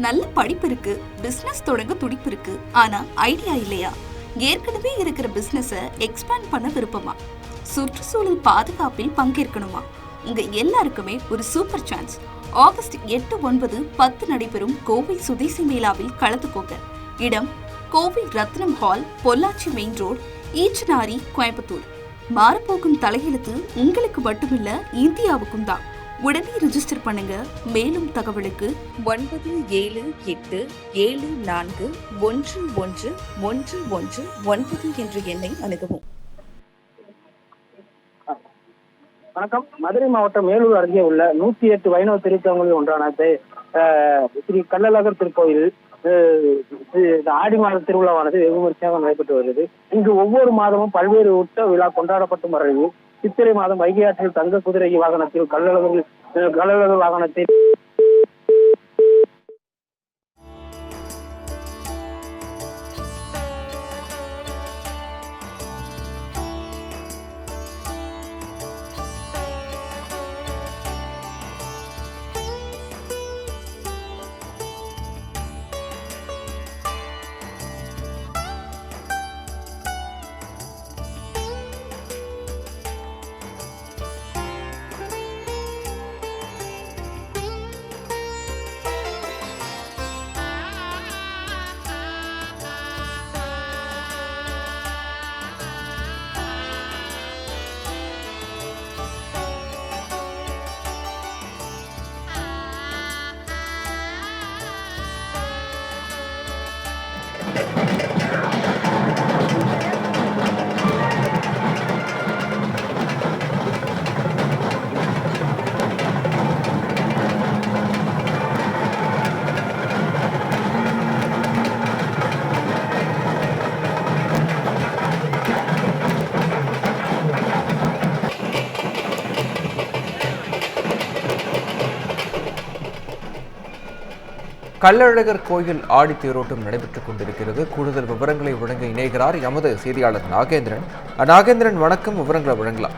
நல்ல படிப்பு இருக்கு, பிசினஸ் தொடங்க துடிப்பு இருக்கு, ஆனா ஐடியா இல்லையா? ஏற்கனவே இருக்கிற பிசினஸ எக்ஸ்பேண்ட் பண்ண விருப்பமா? சுற்றுச்சூழல் பாதுகாப்பில் பங்கேற்கணுமா? உங்க எல்லாருக்குமே ஒரு சூப்பர் சான்ஸ். ஆகஸ்ட் 8, 9, 10 நடைபெறும் கோவை சுதேசி மேளாவில் கலந்துக்கோங்க. இடம் Kovai Rathnam hall, Pollachi main road, Eachanari, Coimbatore. மாறப்போகும் தலையெழுத்து உங்களுக்கு மட்டுமில்ல, இந்தியாவுக்கும் தான். உடனே ரிஜிஸ்டர் பண்ணுங்க. மேலும் தகவலுக்கு 9774111119 என்ற எண்ணை அணுகவும். வணக்கம். மதுரை மாவட்டம் மேலூர் அருகே உள்ள 108 வைணவ திருத்தலங்களில் ஒன்றான ஸ்ரீ கள்ளழகர் திருக்கோயில் ஆடி மாத திருவிழாவானது வெகு விமர்சையாக நடைபெற்று வருகிறது. இங்கு ஒவ்வொரு மாதமும் பல்வேறு உற்சவ விழா கொண்டாடப்பட்டு வருகிறது. சித்திரை மாதம் வைகை ஆற்றில் தங்க குதிரை வாகனத்தில் கள்ளழகர் வாகனத்தில் கள்ளழகர் கோயில் ஆடி தேரோட்டம் நடைபெற்றுக் கொண்டிருக்கிறது. கூடுதல் விவரங்களை வழங்க இணைகிறார் எமது செய்தியாளர் நாகேந்திரன். நாகேந்திரன், வணக்கம். விவரங்களை வழங்கலாம்.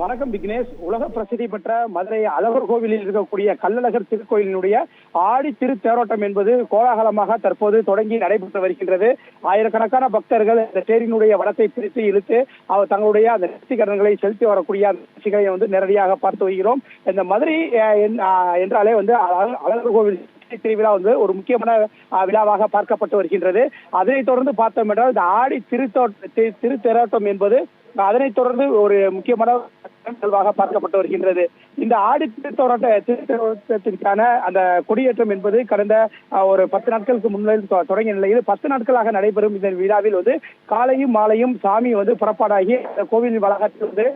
வணக்கம் விக்னேஷ். உலக பிரசித்தி பெற்ற மதுரை அழகர் கோவிலில் இருக்கக்கூடிய கள்ளழகர் திருக்கோயிலினுடைய ஆடி திருத்தேரோட்டம் என்பது கோலாகலமாக தற்போது தொடங்கி நடைபெற்று வருகின்றது. ஆயிரக்கணக்கான பக்தர்கள் இந்த தேரினுடைய வடத்தை பிரித்து இழுத்து தங்களுடைய அந்த நேர்த்திக்கடன்களை செலுத்தி வரக்கூடிய அந்த நிகழ்ச்சிகளை நேரடியாக பார்த்து வருகிறோம். இந்த மதுரை என்றாலே அழகர் கோவில் திருவிழா ஒரு முக்கியமான விழாவாக பார்க்கப்பட்டு வருகின்றது. அதனைத் தொடர்ந்து பார்த்தோம் என்றால் இந்த ஆடி திருத்தேரோட்டம் என்பது அதனைத் தொடர்ந்து ஒரு முக்கியமான நிகழ்வாக பார்க்கப்பட்டு வருகின்றது. இந்த ஆடி திருத்தேரோட்டத்திற்கான அந்த கொடியேற்றம் என்பது கடந்த ஒரு 10 நாட்களுக்கு முன்னில் தொடங்கிய நிலையில் 10 நாட்களாக நடைபெறும் இந்த விழாவில் காலையும் மாலையும் சாமி புறப்பாடாகி கோவில் வளாகத்தில்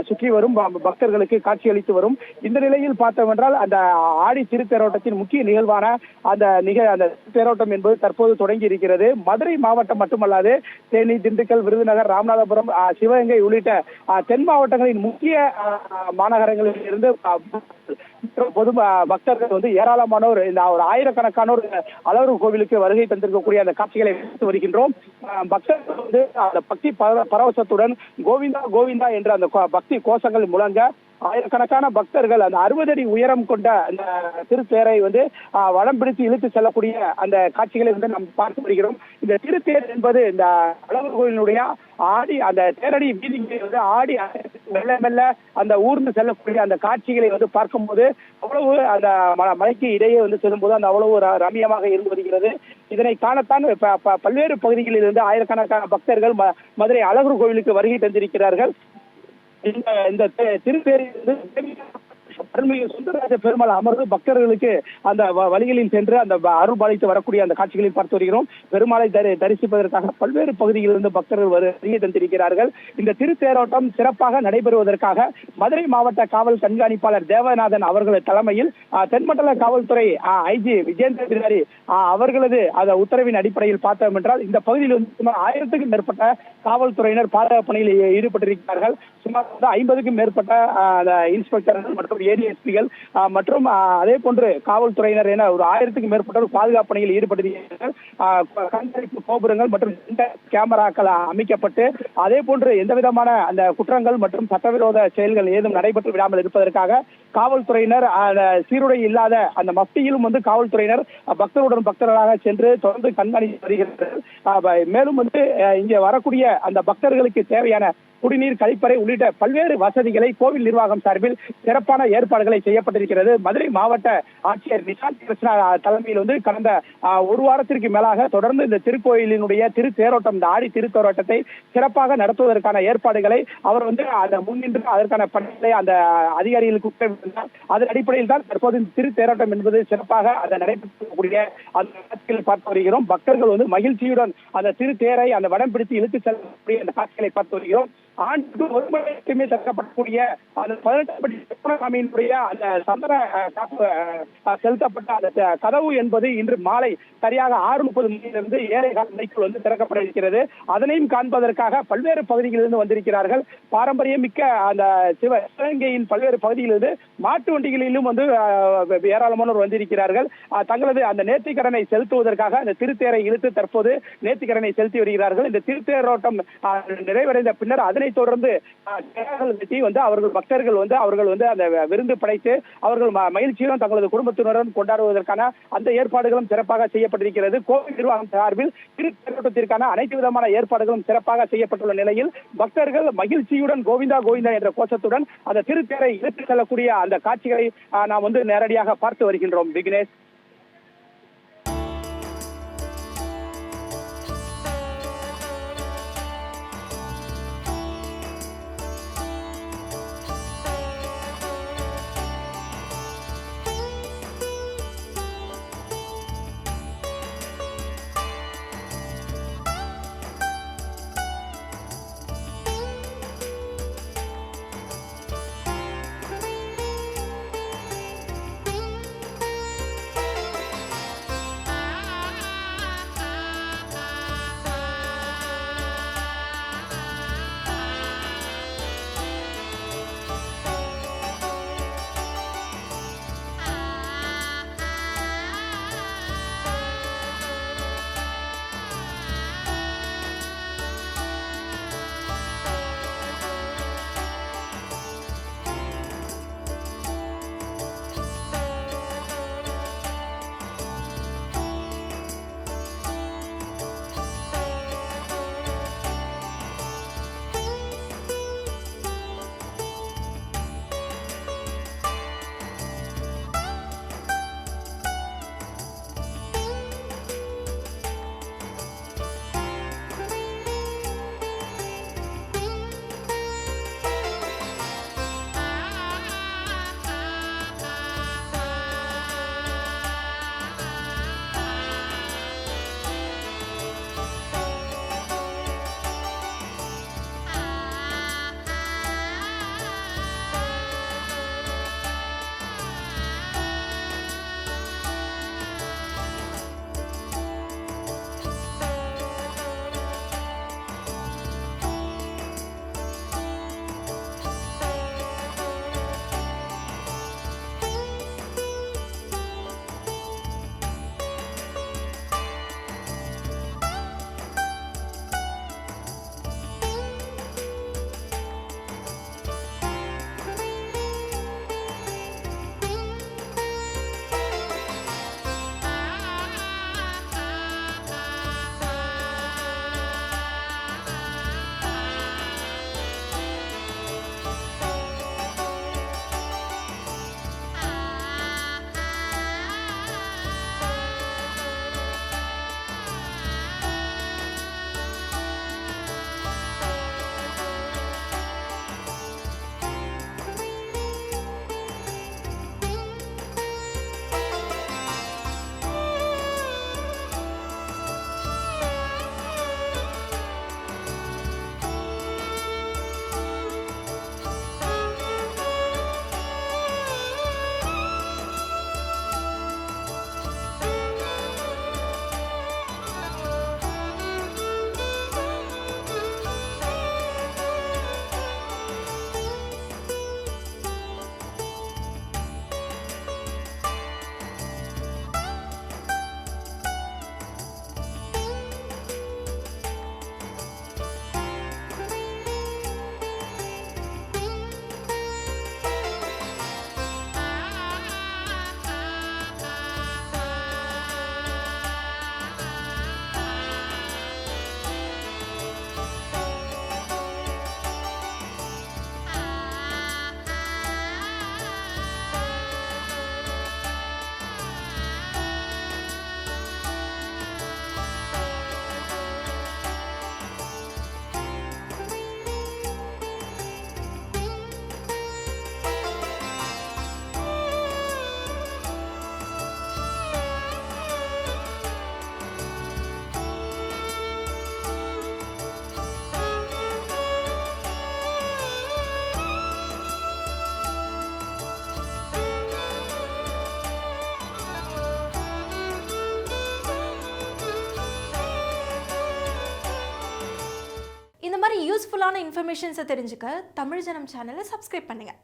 சுற்றி வரும் பக்தர்களுக்கு காட்சியளித்து வரும். இந்த நிலையில் பார்த்தோம் என்றால் அந்த ஆடி திருத்தேரோட்டத்தின் முக்கிய நிகழ்வான அந்த தேரோட்டம் என்பது தற்போது தொடங்கி இருக்கிறது. மதுரை மாவட்டம் மட்டுமல்லாது தேனி, திண்டுக்கல், விருதுநகர், ராமநாதபுரம், சிவகங்கை உள்ளிட்ட தென் மாவட்டங்களின் முக்கிய மாநகரங்களில் இருந்து பொது பக்தர்கள் ஏராளமானோர் இந்த ஒரு ஆயிரக்கணக்கானோர் அழகர் கோவிலுக்கு வருகை தந்திருக்கக்கூடிய அந்த காட்சிகளை பார்த்து வருகின்றோம். பக்தர்கள் அந்த பக்தி பரவசத்துடன் கோவிந்தா கோவிந்தா என்ற அந்த பக்தி கோஷங்கள் முழங்க ஆயிரக்கணக்கான பக்தர்கள் அந்த 60 அடி உயரம் கொண்ட அந்த திருத்தேரை வடம் பிடித்து இழுத்து செல்லக்கூடிய அந்த காட்சிகளை நாம் பார்த்து வருகிறோம். இந்த திருத்தேர் என்பது இந்த அழகர் கோயிலினுடைய ஆடி அந்த தேரடி வீதிகளை ஆடி மெல்ல மெல்ல அந்த ஊர்ந்து செல்லக்கூடிய அந்த காட்சிகளை பார்க்கும்போது அவ்வளவு அந்த மலைக்கு இடையே செல்லும்போது அந்த அவ்வளவு ரம்யமாக இருந்து வருகிறது. இதனை காணத்தான் பல்வேறு பகுதிகளில் இருந்து ஆயிரக்கணக்கான பக்தர்கள் மதுரை அழகர் கோவிலுக்கு வருகை தந்திருக்கிறார்கள். இந்த திருத்தேரில் அருள்மிகு சுந்தரராஜ பெருமாள் அமர்ந்து பக்தர்களுக்கு அந்த வழிகளில் சென்று அந்த அருள் பாலித்து வரக்கூடிய அந்த காட்சிகளில் பார்த்து வருகிறோம். பெருமாளை தரிசிப்பதற்காக பல்வேறு பகுதிகளிலிருந்து பக்தர்கள் வருகை தந்திருக்கிறார்கள். இந்த திருத்தேரோட்டம் சிறப்பாக நடைபெறுவதற்காக மதுரை மாவட்ட காவல் கண்காணிப்பாளர் தேவநாதன் அவர்களது தலைமையில் தென்மண்டல காவல்துறை ஐஜி விஜேந்திர அதிகாரி அவர்களது அந்த உத்தரவின் அடிப்படையில் பார்த்தோம் என்றால் இந்த பகுதியில் சுமார் 1000க்கும் மேற்பட்ட காவல்துறையினர் பாதுகாப்பு பணியில் ஈடுபட்டிருக்கிறார்கள். சுமார் 50க்கும் மேற்பட்ட இன்ஸ்பெக்டர்கள் மற்றும் ஏடிஎஸ்பிகள் மற்றும் அதே போன்று காவல்துறையினர் என ஒரு 1000க்கும் மேற்பட்டோர் பாதுகாப்பு பணியில் ஈடுபடுகிறார்கள். கண்காணிப்பு கோபுரங்கள் மற்றும் கேமராக்கள் அமைக்கப்பட்டு அதே போன்று எந்த விதமான அந்த குற்றங்கள் மற்றும் சட்டவிரோத செயல்கள் ஏதும் நடைபெற்று விடாமல் இருப்பதற்காக காவல்துறையினர் சீருடை இல்லாத அந்த மஃப்டியிலும் காவல்துறையினர் பக்தருடன் பக்தர்களாக சென்று தொடர்ந்து கண்காணித்து வருகிறார்கள். மேலும் இங்கே வரக்கூடிய அந்த பக்தர்களுக்கு தேவையான குடிநீர், கழிப்பறை உள்ளிட்ட பல்வேறு வசதிகளை கோவில் நிர்வாகம் சார்பில் சிறப்பான ஏற்பாடுகளை செய்யப்பட்டிருக்கிறது. மதுரை மாவட்ட ஆட்சியர் நிஷாந்த் கிருஷ்ணா தலைமையில் கடந்த ஒரு வாரத்திற்கு மேலாக தொடர்ந்து இந்த திருக்கோயிலினுடைய திருத்தேரோட்டம், இந்த ஆடி திருத்தேரோட்டத்தை சிறப்பாக நடத்துவதற்கான ஏற்பாடுகளை அவர் அந்த முன்னின்று அதற்கான பணிகளை அந்த அதிகாரிகளுக்கு உத்தரவிட்டார். அதன் அடிப்படையில் தான் தற்போது இந்த திருத்தேரோட்டம் என்பது சிறப்பாக அதை நடைபெறக்கூடிய அந்த காட்சிகளை பார்த்து வருகிறோம். பக்தர்கள் மகிழ்ச்சியுடன் அந்த திருத்தேரை அந்த வடம் பிடித்து இழுத்து செல்லக்கூடிய அந்த காட்சிகளை பார்த்து வருகிறோம். ஆண்டுக்கு ஒரு முறை மட்டுமே திறக்கப்படக்கூடிய அந்த 18 படி சாமியினுடைய அந்த சந்தன காப்பு செலுத்தப்பட்ட அந்த கதவு என்பது இன்று மாலை சரியாக 6:30 மணியிலிருந்து 7:15 மணிக்குள் திறக்கப்பட இருக்கிறது. அதனையும் காண்பதற்காக பல்வேறு பகுதிகளிலிருந்து வந்திருக்கிறார்கள். பாரம்பரியம் மிக்க அந்த சிவகங்கையின் பல்வேறு பகுதிகளிலிருந்து மாட்டு வண்டிகளிலும் ஏராளமானோர் வந்திருக்கிறார்கள். தங்களது அந்த நேர்த்திக்கடனை செலுத்துவதற்காக அந்த திருத்தேரை இழுத்து தற்போது நேர்த்திக்கடனை செலுத்தி வருகிறார்கள். இந்த திருத்தேரோட்டம் நிறைவடைந்த பின்னர் அதனை தொடர்ந்து அவர்கள் பக்தர்கள் அவர்கள் அந்த விருந்து படைத்து அவர்கள் மகிழ்ச்சியுடன் தங்களது குடும்பத்தினருடன் கொண்டாடுவதற்கான அந்த ஏற்பாடுகளும் சிறப்பாக செய்யப்பட்டிருக்கிறது. கோவில் நிர்வாகம் சார்பில் திருத்தேரோட்டத்திற்கான அனைத்து விதமான ஏற்பாடுகளும் சிறப்பாக செய்யப்பட்டுள்ள நிலையில் பக்தர்கள் மகிழ்ச்சியுடன் கோவிந்தா கோவிந்தா என்ற கோஷத்துடன் அந்த திருத்தேரை இழுத்து செல்லக்கூடிய அந்த காட்சிகளை நாம் நேரடியாக பார்த்து வருகின்றோம். விக்னேஷ். இன்ஃபர்மேஷன்ஸை தெரிஞ்சுக்க தமிழ் ஜனம் சேனலை சப்ஸ்கிரைப் பண்ணுங்கள்.